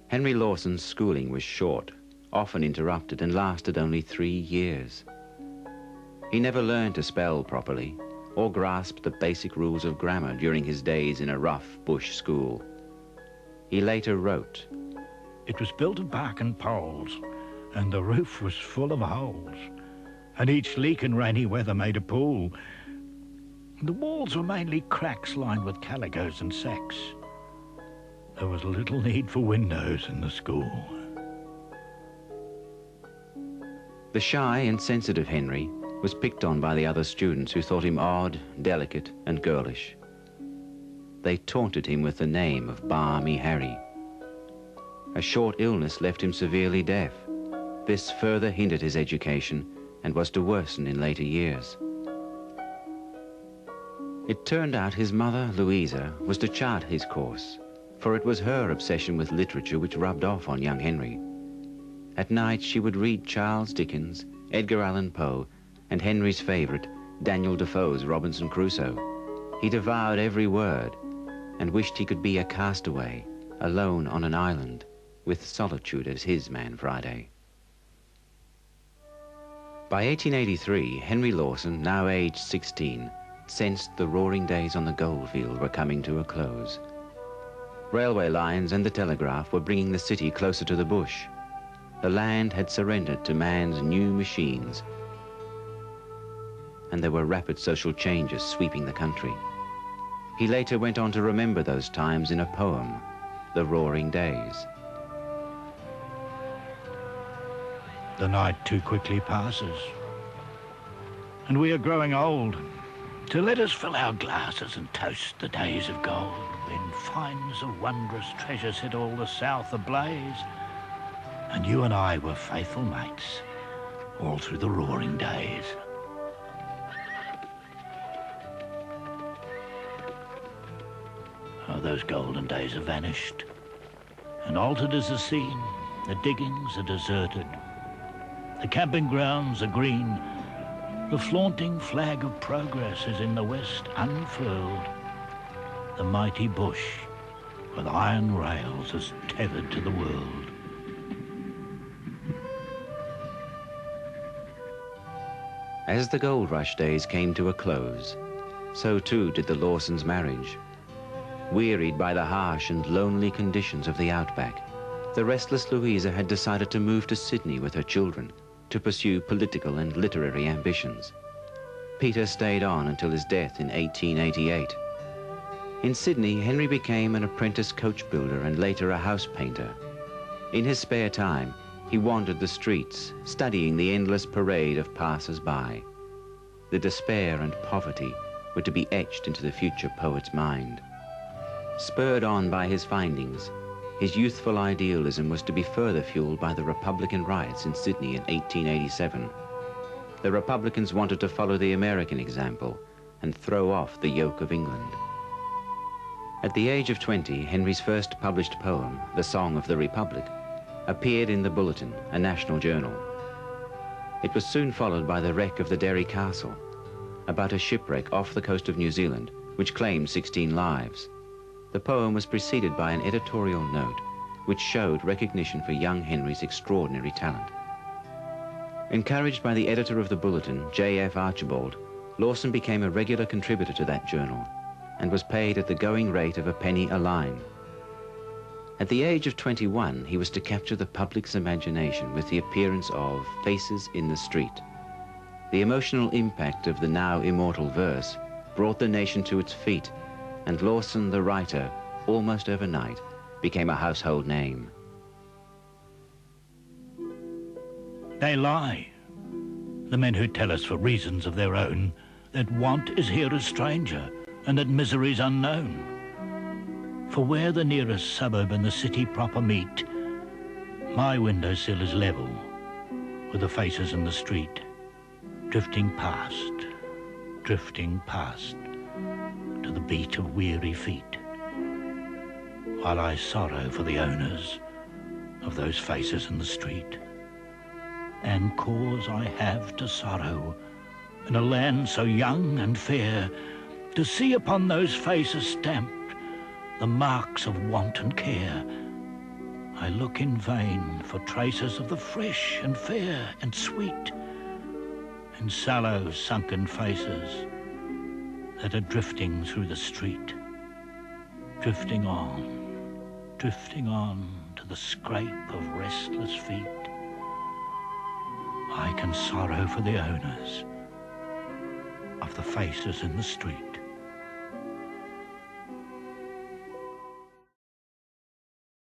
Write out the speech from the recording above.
Henry Lawson's schooling was short, often interrupted, and lasted only 3 years. He never learned to spell properly or grasped the basic rules of grammar during his days in a rough bush school. He later wrote, "It was built of bark and poles, and the roof was full of holes, and each leak in rainy weather made a pool. The walls were mainly cracks lined with calicos and sacks. There was little need for windows in the school." The shy and sensitive Henry was picked on by the other students who thought him odd, delicate, and girlish. They taunted him with the name of Balmy Harry. A short illness left him severely deaf. This further hindered his education and was to worsen in later years. It turned out his mother, Louisa, was to chart his course, for it was her obsession with literature which rubbed off on young Henry. At night she would read Charles Dickens, Edgar Allan Poe, and Henry's favourite, Daniel Defoe's Robinson Crusoe. He devoured every word and wished he could be a castaway, alone on an island, with solitude as his Man Friday. By 1883, Henry Lawson, now aged 16, sensed the roaring days on the goldfield were coming to a close. Railway lines and the telegraph were bringing the city closer to the bush. The land had surrendered to man's new machines, and there were rapid social changes sweeping the country. He later went on to remember those times in a poem, The Roaring Days. The night too quickly passes, and we are growing old. So let us fill our glasses and toast the days of gold, when finds of wondrous treasure set all the south ablaze, and you and I were faithful mates all through the roaring days. Oh, those golden days are vanished, and altered is the scene. The diggings are deserted, the camping grounds are green, the flaunting flag of progress is in the west unfurled. The mighty bush with iron rails is tethered to the world. As the gold rush days came to a close, so too did the Lawsons' marriage. Wearied by the harsh and lonely conditions of the outback, the restless Louisa had decided to move to Sydney with her children to pursue political and literary ambitions. Peter stayed on until his death in 1888. In Sydney, Henry became an apprentice coach builder and later a house painter. In his spare time, he wandered the streets, studying the endless parade of passers-by. The despair and poverty were to be etched into the future poet's mind. Spurred on by his findings, his youthful idealism was to be further fueled by the Republican riots in Sydney in 1887. The Republicans wanted to follow the American example and throw off the yoke of England. At the age of 20, Henry's first published poem, The Song of the Republic, appeared in the Bulletin, a national journal. It was soon followed by The Wreck of the Derry Castle, about a shipwreck off the coast of New Zealand, which claimed 16 lives. The poem was preceded by an editorial note which showed recognition for young Henry's extraordinary talent. Encouraged by the editor of the Bulletin, J.F. Archibald, Lawson became a regular contributor to that journal and was paid at the going rate of a penny a line. At the age of 21, he was to capture the public's imagination with the appearance of Faces in the Street. The emotional impact of the now immortal verse brought the nation to its feet, and Lawson, the writer, almost overnight, became a household name. They lie, the men who tell us for reasons of their own that want is here a stranger and that misery's unknown. For where the nearest suburb and the city proper meet, my windowsill is level with the faces in the street, drifting past to the beat of weary feet, while I sorrow for the owners of those faces in the street. And cause I have to sorrow in a land so young and fair, to see upon those faces stamped the marks of want and care, I look in vain for traces of the fresh and fair and sweet, in sallow, sunken faces that are drifting through the street, drifting on to the scrape of restless feet. I can sorrow for the owners of the faces in the street.